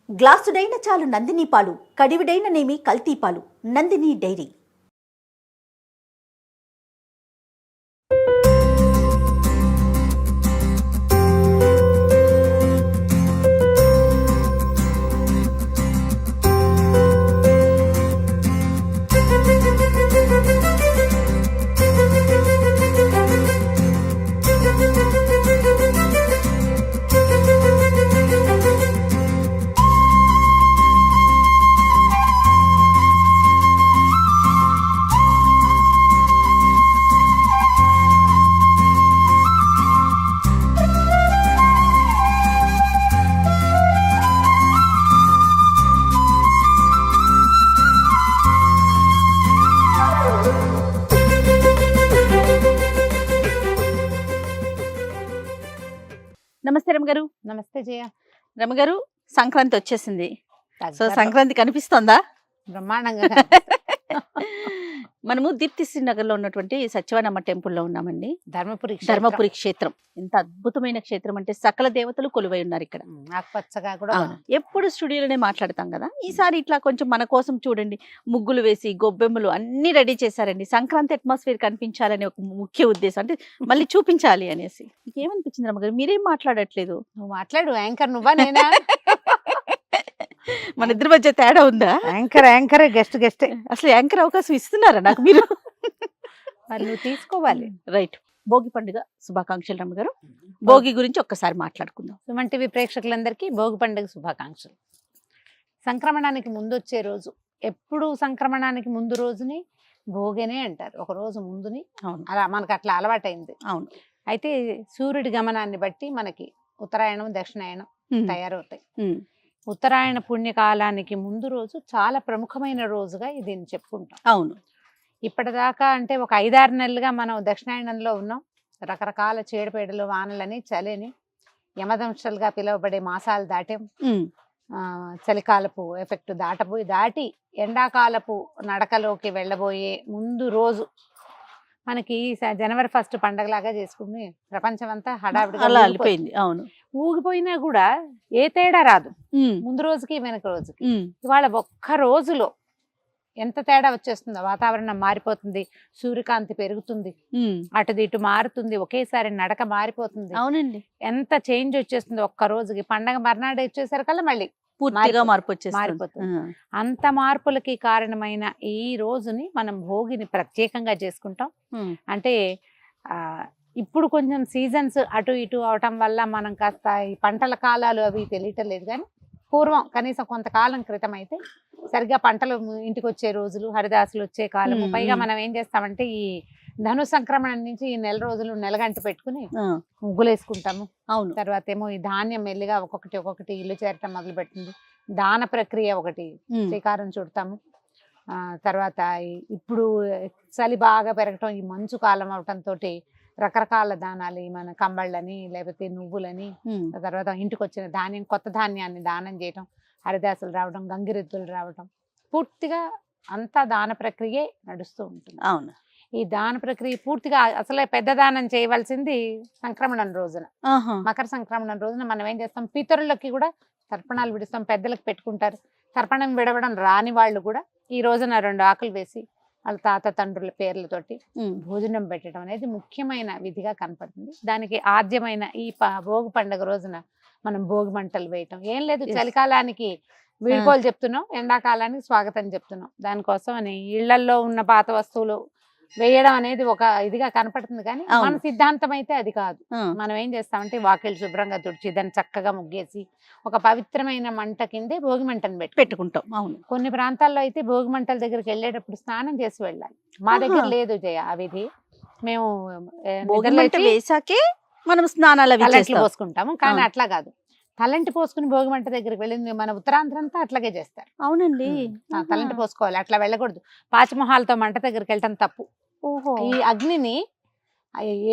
గ్లాసుడైన చాలు నందిని పాలు, కడివిడైన నేమి కల్తీ పాలు. నందిని డైరీ. నమస్తే రమగారు. నమస్తే జయ. రమగారు, సంక్రాంతి వచ్చేసింది. సో సంక్రాంతి కనిపిస్తోందా? బ్రహ్మాండంగా. మనము దీప్తి శ్రీనగర్ లో ఉన్నటువంటి సత్యవనమ్మ టెంపుల్లో ఉన్నామండి. ధర్మపురి క్షేత్రం ఎంత అద్భుతమైన క్షేత్రం అంటే సకల దేవతలు కొలువై ఉన్నారు ఇక్కడ. ఆకుపచ్చగా కూడా. ఎప్పుడు స్టూడియోలోనే మాట్లాడతాం కదా, ఈసారి ఇట్లా కొంచెం మన కోసం చూడండి, ముగ్గులు వేసి గొబ్బెమ్మలు అన్ని రెడీ చేశారండి. సంక్రాంతి అట్మాస్ఫియర్ కనిపించాలనే ఒక ముఖ్య ఉద్దేశం, అంటే మళ్ళీ చూపించాలి అనేసి. ఏమనిపించింది రమ్మగారు? మీరేం మాట్లాడట్లేదు? నువ్వు మాట్లాడు. యాంకర్ నువ్వా నేనా? మన ఇద్దరి మధ్య తేడా ఉందా? Anchor guest. అసలు యాంకర్ అవకాశం ఇస్తున్నారా నాకు మీరు? మరి నువ్వు తీసుకోవాలి. రైట్. భోగి పండుగ శుభాకాంక్షలు రమ్మగారు. భోగి గురించి ఒక్కసారి మాట్లాడుకుందాం. సుమన్ టీవీ ప్రేక్షకులందరికీ భోగి పండుగ శుభాకాంక్షలు. సంక్రమణానికి ముందు వచ్చే రోజు, ఎప్పుడు సంక్రమణానికి ముందు రోజుని భోగినే అంటారు, ఒక రోజు ముందుని. అలా మనకు అట్లా అలవాటైంది. అవును. అయితే సూర్యుడి గమనాన్ని బట్టి మనకి ఉత్తరాయణం దక్షిణాయనం తయారవుతాయి. ఉత్తరాయణ పుణ్యకాలానికి ముందు రోజు చాలా ప్రముఖమైన రోజుగా దీన్ని చెప్పుకుంటాం. అవును. ఇప్పటిదాకా అంటే ఒక 5-6 నెలలుగా మనం దక్షిణాయనంలో ఉన్నాం. రకరకాల చీడపేడలు, వానలని, చలిని, యమదంశలుగా పిలువబడే మాసాలు దాటాం. చలికాలపు ఎఫెక్ట్ దాటి ఎండాకాలపు నడకలోకి వెళ్ళబోయే ముందు రోజు మనకి జనవరి 1 పండగలాగా చేసుకుని ప్రపంచం అంతా హడావిడిగా అలిపోయింది. అవును. ఊగిపోయినా కూడా ఏ తేడా రాదు ముందు రోజుకి వెనక రోజుకి. ఇవాళ ఒక్క రోజులో ఎంత తేడా వచ్చేస్తుందో. వాతావరణం మారిపోతుంది, సూర్యకాంతి పెరుగుతుంది, అటు ఇటు మారుతుంది, ఒకేసారి నడక మారిపోతుంది. అవునండి. ఎంత చేంజ్ వచ్చేస్తుంది ఒక్క రోజుకి. పండగ మర్నాడు వచ్చేసరికల్లా మళ్ళీ పూర్తిగా మారిపోతుంది. అంత మార్పులకి కారణమైన ఈ రోజుని మనం భోగిని ప్రత్యేకంగా చేసుకుంటాం. అంటే ఇప్పుడు కొంచెం సీజన్స్ అటు ఇటు అవటం వల్ల మనం కాస్త ఈ పంటల కాలాలు అవి తెలియటం లేదు, కానీ పూర్వం కనీసం కొంతకాలం క్రితం అయితే సరిగ్గా పంటలు ఇంటికి వచ్చే రోజులు, హరిదాసులు వచ్చే కాలము. పైగా మనం ఏం చేస్తామంటే ఈ ధను సంక్రమణ నుంచి ఈ నెల రోజులు నెలగంట పెట్టుకుని ముగ్గులు వేసుకుంటాము. అవును. తర్వాత ఏమో ఈ ధాన్యం మెల్లిగా ఒక్కొక్కటి ఇల్లు చేరటం మొదలు పెట్టింది. దాన ప్రక్రియ ఒకటి శ్రీకారం చుడతాము. తర్వాత ఇప్పుడు చలి బాగా పెరగటం, ఈ మంచు కాలం అవటంతో రకరకాల దానాలు, మన కంబళ్ళని లేకపోతే నువ్వులని, తర్వాత ఇంటికి వచ్చిన ధాన్యం, కొత్త ధాన్యాన్ని దానం చేయటం, హరిదాసులు రావడం, గంగిరెద్దులు రావడం, పూర్తిగా అంతా దాన ప్రక్రియే నడుస్తూ ఉంటుంది. అవును. ఈ దాన ప్రక్రియ పూర్తిగా అసలే పెద్ద దానం చేయవలసింది సంక్రమణం రోజున. మకర సంక్రమణం రోజున మనం ఏం చేస్తాం, పితరులకి కూడా తర్పణాలు విడుస్తాం, పెద్దలకు పెట్టుకుంటారు. తర్పణం విడవడం రాని వాళ్ళు కూడా ఈ రోజున 2 ఆకులు వేసి వాళ్ళ తాత తండ్రుల పేర్లతోటి భోజనం పెట్టడం అనేది ముఖ్యమైన విధిగా కనపడుతుంది. దానికి ఆద్యమైన ఈ భోగి పండుగ రోజున మనం భోగి మంటలు వేయటం ఏం లేదు. చలికాలానికి వీడ్కోలు చెప్తున్నాం, ఎండాకాలానికి స్వాగతం చెప్తున్నాం. దానికోసం అని ఇళ్లల్లో ఉన్న పాత వస్తువులు వేయడం అనేది ఒక ఇదిగా కనపడుతుంది, కానీ మన సిద్ధాంతం అయితే అది కాదు. మనం ఏం చేస్తామంటే వాకిళ్ళు శుభ్రంగా తుడిచి దాన్ని చక్కగా ముగ్గేసి ఒక పవిత్రమైన మంట కిందే భోగి మంటను పెట్టుకుంటాం. అవును. కొన్ని ప్రాంతాల్లో అయితే భోగి మంటల దగ్గరికి వెళ్ళేటప్పుడు స్నానం చేసి వెళ్ళాలి. మా దగ్గర లేదు జయ ఆ విధి. మేము వేసాకే మనం స్నానాలు పోసుకుంటాము, కానీ అట్లా కాదు. తలంటి పోసుకుని భోగి మంట దగ్గరికి వెళ్ళింది మన ఉత్తరాంధ్ర అంతా అట్లాగే చేస్తారు. అవునండి. తలంటి పోసుకోవాలి, అట్లా వెళ్ళకూడదు. పాచిమొహాలతో మంట దగ్గరికి వెళ్ళటం తప్పు. ఈ అగ్నిని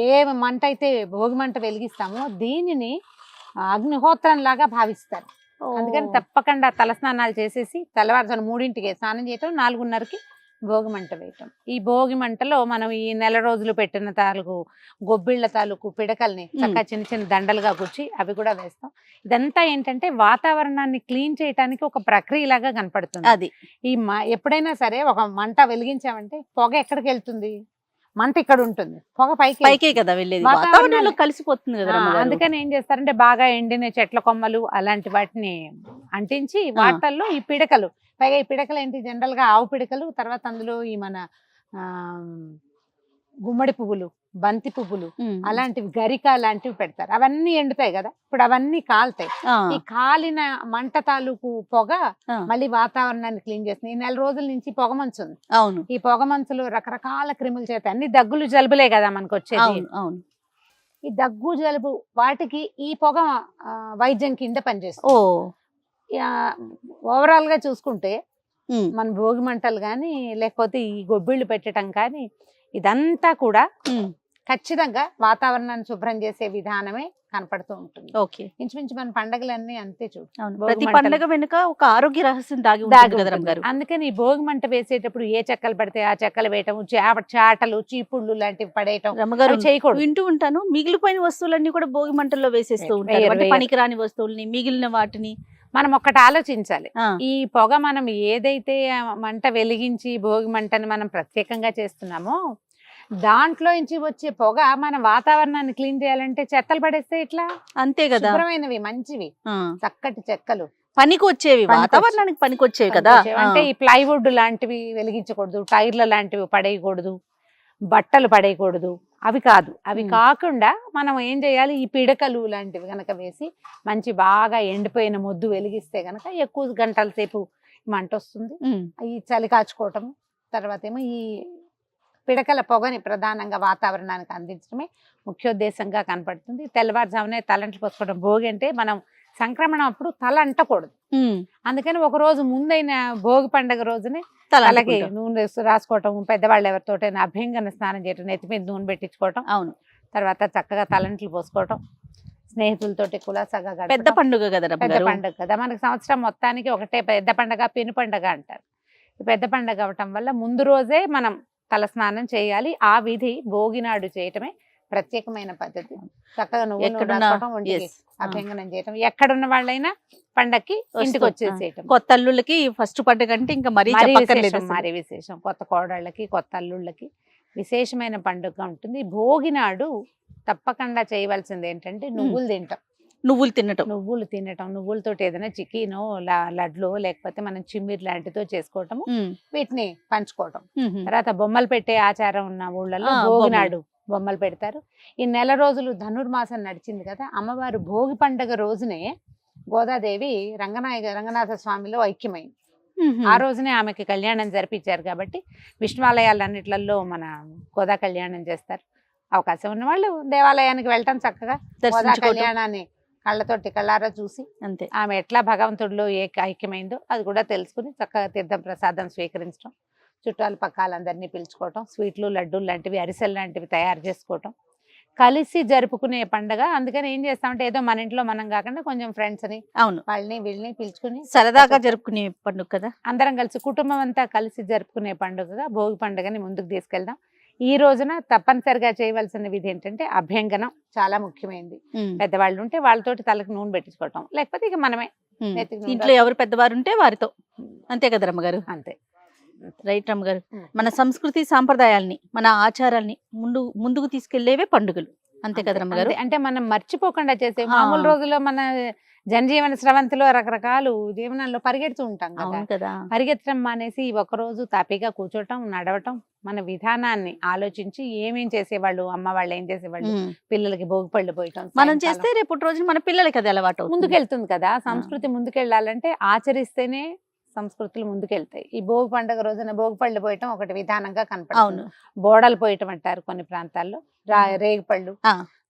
ఏ మంట అయితే భోగి మంట వెలిగిస్తామో దీనిని అగ్నిహోత్రం లాగా భావిస్తారు. అందుకని తప్పకుండా తలస్నానాలు చేసేసి తెల్లవారుజామున 3ంటికి స్నానం చేయటం, 4:30కి భోగి మంట వేయటం. ఈ భోగి మంటలో మనం ఈ నెల రోజులు పెట్టిన తాలూకు గొబ్బిళ్ళ తాలూకు పిడకల్ని చక్కగా చిన్న చిన్న దండలుగా గుచ్చి అవి కూడా వేస్తాం. ఇదంతా ఏంటంటే వాతావరణాన్ని క్లీన్ చేయడానికి ఒక ప్రక్రియలాగా కనపడుతుంది. అది ఈ ఎప్పుడైనా సరే ఒక మంట వెలిగించామంటే పొగ ఎక్కడికి వెళ్తుంది? మంట ఇక్కడ ఉంటుంది, పొగ పైకే కదా వెళ్ళేది, వాతావరణంలో కలిసిపోతుంది కదా. అందుకని ఏం చేస్తారంటే బాగా ఎండిన చెట్ల కొమ్మలు అలాంటి వాటిని అంటించి వాటల్లో ఈ పిడకలు, పైగా ఈ పిడకలు ఏంటి జనరల్ గా ఆవు పిడకలు, తర్వాత అందులో ఈ మన గుమ్మడి పువ్వులు, బంతి పువ్వులు అలాంటివి, గరిక లాంటివి పెడతారు. అవన్నీ ఎండుతాయి కదా, ఇప్పుడు అవన్నీ కాలుతాయి. ఈ కాలిన మంట తాలూకు పొగ మళ్ళీ వాతావరణాన్ని క్లీన్ చేస్తుంది. ఈ నెల రోజుల నుంచి పొగ మంచు ఉంది. అవును, ఈ పొగ మంచులు రకరకాల క్రిములు చేత అన్ని దగ్గులు జలుబులే కదా మనకు వచ్చేది. అవును, ఈ దగ్గు జలుబు వాటికి ఈ పొగ వైద్యం కింద పనిచేస్తుంది. ఓవరాల్ గా చూసుకుంటే మన భోగి మంటలు కానీ లేకపోతే ఈ గొబ్బిళ్ళు పెట్టడం కానీ ఇదంతా కూడా ఖచ్చితంగా వాతావరణాన్ని శుభ్రం చేసే విధానమే కనపడుతూ ఉంటుంది. ఇంచుమించు మన పండుగలన్నీ అంతే చూడు. ప్రతి పండుగ వెనుక ఒక ఆరోగ్య రహస్యం దాగి ఉంటుంది కదా రమ్మ గారు. అందుకని ఈ భోగి మంట వేసేటప్పుడు ఏ చెక్కలు పడితే ఆ చెక్కలు వేయటం, చాటలు చీపుళ్ళు లాంటివి పడేయటం రమ్మగారు చేయకూడదు. వింటూ ఉంటాను, మిగిలిపోయిన వస్తువులన్నీ కూడా భోగి మంటల్లో వేసేస్తూ ఉంటారు. పనికిరాని వస్తువుల్ని, మిగిలిన వాటిని మనం ఒక్కటి ఆలోచించాలి. ఈ పొగ మనం ఏదైతే మంట వెలిగించి భోగి మంటని మనం ప్రత్యేకంగా చేస్తున్నామో దాంట్లో నుంచి వచ్చే పొగ మన వాతావరణాన్ని క్లీన్ చేయాలంటే చెత్తలు పడేస్తే ఇట్లా అంతే కదా, శుభ్రమైనవి మంచివి చక్కటి చెక్కలు పనికి వచ్చేవి, వాతావరణానికి పనికి వచ్చేవి కదా. అంటే ఈ ప్లైవుడ్ లాంటివి వెలిగించకూడదు, టైర్ల లాంటివి పడేయకూడదు, బట్టలు పడేయకూడదు, అవి కాదు. అవి కాకుండా మనం ఏం చేయాలి, ఈ పిడకలు లాంటివి గనక వేసి మంచి బాగా ఎండిపోయిన మొద్దు వెలిగిస్తే గనక ఎక్కువ గంటల సేపు మంట వస్తుంది. ఈ చలి కాచుకోవటం, తర్వాత ఏమో ఈ పిడకల పొగని ప్రధానంగా వాతావరణానికి అందించడమే ముఖ్యోద్దేశంగా కనపడుతుంది. తెల్లవారుజామునే తలంట్లు పోసుకోవడం. భోగి అంటే మనం సంక్రమణం అప్పుడు తల అంటకూడదు, అందుకని ఒక రోజు ముందైన భోగి పండుగ రోజునే తలకి నూనె రాసుకోవటం, పెద్దవాళ్ళు ఎవరితోటైనా అభ్యంగన స్నానం చేయటం, నెత్తి మీద నూనె పెట్టించుకోవటం, అవును, తర్వాత చక్కగా తలంట్లు పోసుకోవటం, స్నేహితులతోటి కులాసాగా పెద్ద పండుగ కదా, పెద్ద పండుగ కదా మనకి. సంవత్సరం మొత్తానికి ఒకటే పెద్ద పండుగ, పెను పండుగ అంటారు. పెద్ద పండుగ అవటం వల్ల ముందు రోజే మనం తల స్నానం చేయాలి. ఆ విధి భోగినాడు చేయటమే ప్రత్యేకమైన పద్ధతి. చక్కగా నువ్వు అభ్యంగనం చేయటం, ఎక్కడున్న వాళ్ళైనా పండక్కి ఇంటికి వచ్చేసేయటం. కొత్త అల్లుళ్ళకి ఫస్ట్ పండుగ అంటే ఇంకా మరీ విశేషం. కొత్త కోడళ్ళకి, కొత్త అల్లుళ్ళకి విశేషమైన పండుగ ఉంటుంది. భోగినాడు తప్పకుండా చేయవలసింది ఏంటంటే నువ్వులు తింటాం. నువ్వులు తినటం, నువ్వులతో ఏదైనా చికెనో లడ్లు లేకపోతే మనం చిమ్మిరి లాంటితో చేసుకోవటము, వీటిని పంచుకోవటం. తర్వాత బొమ్మలు పెట్టే ఆచారం ఉన్న ఊళ్ళలో భోగినాడు బొమ్మలు పెడతారు. ఈ నెల రోజులు ధనుర్మాసం నడిచింది కదా, అమ్మవారు భోగి పండుగ రోజునే గోదాదేవి రంగనాథ స్వామిలో ఐక్యమైంది. ఆ రోజునే ఆమెకి కళ్యాణం జరిపించారు కాబట్టి విష్ణువాలయాలన్నిట్లలో మన గోదా కళ్యాణం చేస్తారు. అవకాశం ఉన్న వాళ్ళు దేవాలయానికి వెళ్ళటం, చక్కగా గోదా కళ్యాణాన్ని కళ్ళారా చూసి అంతే ఆమె ఎట్లా భగవంతుడిలో ఐక్యమైందో అది కూడా తెలుసుకుని చక్కగా తీర్థం ప్రసాదం స్వీకరించడం, చుట్టాలు పక్కాలందరినీ పిలుచుకోవటం, స్వీట్లు, లడ్డూలు లాంటివి, అరిసెలు లాంటివి తయారు చేసుకోవటం, కలిసి జరుపుకునే పండుగ. అందుకని ఏం చేస్తామంటే ఏదో మన ఇంట్లో మనం కాకుండా కొంచెం ఫ్రెండ్స్ ని, అవును, వాళ్ళని వీళ్ళని పిలుచుకుని సరదాగా జరుపుకునే పండుగ కదా, అందరం కలిసి కుటుంబం అంతా కలిసి జరుపుకునే పండుగగా భోగి పండుగని ముందుకు తీసుకెళ్దాం. ఈ రోజున తప్పనిసరిగా చేయవలసిన విధి ఏంటంటే అభ్యంగనం చాలా ముఖ్యమైనది. పెద్దవాళ్ళు ఉంటే వాళ్ళతోటి తలకు నూనె పెట్టించుకోవటం, లేకపోతే ఇక మనమే ఇంట్లో ఎవరు పెద్దవారు ఉంటే వారితో, అంతే కదా రమ్మగారు. అంతే, రైట్ రమ్మగారు. మన సంస్కృతి సాంప్రదాయాల్ని, మన ఆచారాల్ని ముందుకు తీసుకెళ్లేవే పండుగలు, అంతే కదా రమ్మగారు. అంటే మనం మర్చిపోకుండా చేసే మామూలు రోజుల్లో మన జనజీవన స్రవంతిలో రకరకాలు జీవనంలో పరిగెడుతూ ఉంటాం కదా, పరిగెత్తడం మానేసి ఒకరోజు తాపీగా కూర్చోటం, నడవటం, మన విధానాన్ని ఆలోచించి ఏమేం చేసేవాళ్ళు, అమ్మ వాళ్ళు ఏం చేసేవాళ్ళు, పిల్లలకి భోగి పళ్ళు పోయటం మనం చేస్తే రేపు రోజు మన పిల్లలకి అది అలవాటు ముందుకెళ్తుంది కదా. సంస్కృతి ముందుకెళ్ళాలంటే ఆచరిస్తేనే సంస్కృతులు ముందుకెళ్తాయి. ఈ భోగి పండుగ రోజున భోగి పళ్ళు పోయటం ఒకటి విధానంగా కనపడుతుంది. బోడలు పోయటం అంటారు కొన్ని ప్రాంతాల్లో, రేగిపళ్ళు,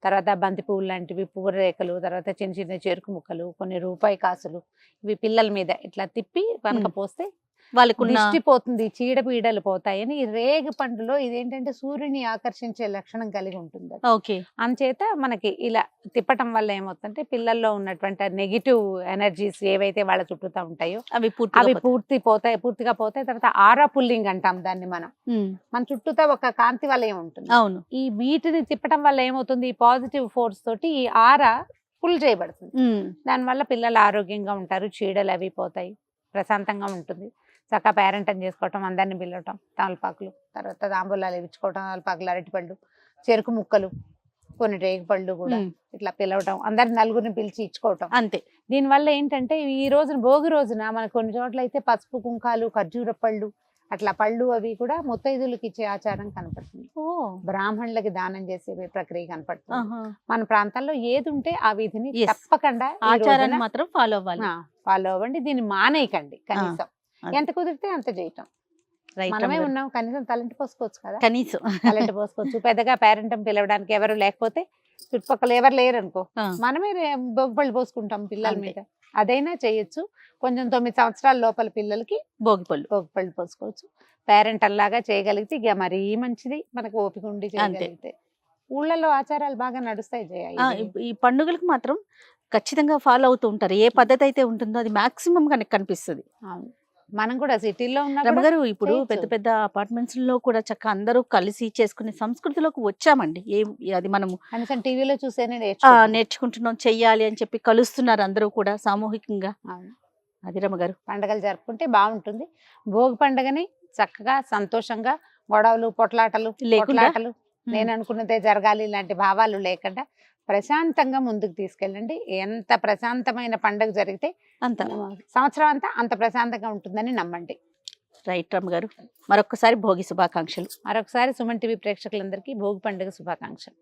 తర్వాత బంతి పువ్వులు లాంటివి, పువ్వు రేఖలు, తర్వాత చిన్న చిన్న చెరుకు ముక్కలు, కొన్ని రూపాయి కాసులు, ఇవి పిల్లల మీద ఇట్లా తిప్పి కనుక పోస్తే వాళ్ళకున్న దిష్టి పోతుంది, చీడపీడలు పోతాయని. ఈ రేగి పండులో ఇదేంటంటే సూర్యుని ఆకర్షించే లక్షణం కలిగి ఉంటుంది అది. ఓకే. అంచేత మనకి ఇలా తిప్పటం వల్ల ఏమవుతుందంటే పిల్లల్లో ఉన్నటువంటి నెగిటివ్ ఎనర్జీస్ ఏవైతే వాళ్ళ చుట్టూతా ఉంటాయో అవి అవి పూర్తిగా పూర్తిగా పోతాయి. తర్వాత ఆరా పుల్లింగ్ అంటాం దాన్ని మనం. ఉమ్, మన చుట్టూతా ఒక కాంతి వలయం ఉంటుంది. అవును. ఈ వీటిని తిప్పటం వల్ల ఏమవుతుంది, ఈ పాజిటివ్ ఫోర్స్ తోటి ఈ ఆరా ఫుల్ చేయబడుతుంది. ఉమ్, దానివల్ల పిల్లలు ఆరోగ్యంగా ఉంటారు, చీడలు అవి పోతాయి, ప్రశాంతంగా ఉంటుంది. చక్కగా పేరెంటం చేసుకోవటం, అందరిని పిలవటం, తమలపాకులు, తర్వాత తాంబూలాలు ఇచ్చుకోవటం, తమలపాకులు, అరటిపళ్ళు, చెరుకు ముక్కలు, కొన్ని రేగిపళ్ళు కూడా ఉమ్, ఇట్లా పిలవటం, అందరి నలుగురిని పిలిచి ఇచ్చుకోవటం. అంతే. దీనివల్ల ఏంటంటే ఈ రోజున భోగి రోజున మనకు కొన్ని చోట్ల అయితే పసుపు కుంకాలు, ఖర్జూర పళ్ళు, అట్లా పళ్ళు అవి కూడా ముత్తైదులకు ఇచ్చే ఆచారం కనపడుతుంది. ఓ, బ్రాహ్మణులకి దానం చేసే ప్రక్రియ కనపడుతుంది. ఆహా. మన ప్రాంతాల్లో ఏది ఉంటే ఆ విధిని Yes. తప్పకుండా ఆచారాన్ని మాత్రం ఫాలో అవ్వాలి. ఫాలో అవ్వండి. దీన్ని మానేయకండి కనీసం. అది. ఎంత కుదిరితే అంత చేయటం. రైట్ మనమే అమ్మగారు. ఉన్నాం, కనీసం తలంటి పోసుకోవచ్చు కదా. కనీసం తలంటి పోసుకోవచ్చు. పెద్దగా పేరెంటం పిలవడానికి ఎవరు లేకపోతే, చుట్టుపక్కల ఎవరు లేరు అనుకో, ఆ. మనమే బొగ్గుపళ్ళు పోసుకుంటాం పిల్లల అంతే. మీద. అదైనా చేయొచ్చు. కొంచెం 9 సంవత్సరాల లోపల పిల్లలకి భోగిపళ్ళు. పళ్ళు పోసుకోవచ్చు. పేరెంట్ అల్లాగా చేయగలిగితే ఇక మరీ మంచిది, మనకు ఓపిక ఉండి చేయగలిగితే. ఊళ్ళలో ఆచారాలు బాగా నడుస్తాయి జయ. ఆ, ఈ పండుగలకు మాత్రం ఖచ్చితంగా ఫాలో అవుతూ ఉంటారు. ఏ పద్ధతి అయితే ఉంటుందో అది మాక్సిమం కనిపిస్తుంది. అవును. మనం కూడా సిటీలో ఉన్నా కూడా రమగారు, ఇప్పుడు చేయొచ్చు. పెద్ద పెద్ద అపార్ట్మెంట్స్ లో కూడా చక్కగా అందరూ కలిసి చేసుకునే సంస్కృతిలోకి వచ్చామండి. అది మనము కనీసం టీవీలో చూసేనే నేర్చుకుంటున్నాం, చెయ్యాలి అని చెప్పి కలుస్తున్నారు అందరూ కూడా సామూహికంగా. అవును. అది రమగారు. పండగలు జరుపుకుంటే బాగుంటుంది. భోగి పండుగని చక్కగా సంతోషంగా, గొడవలు పొట్లాటలు లేకుండా, నేను అనుకున్నదే జరగాలి ఇలాంటి భావాలు లేకుండా ప్రశాంతంగా ముందుకు తీసుకెళ్ళండి. ఎంత ప్రశాంతమైన పండుగ జరిగితే అంత సంవత్సరం అంతా అంత ప్రశాంతంగా ఉంటుందని నమ్మండి. రైట్ రమగారు. మరొకసారి భోగి శుభాకాంక్షలు. మరొకసారి సుమన్ టీవీ ప్రేక్షకులందరికీ భోగి పండుగ శుభాకాంక్షలు.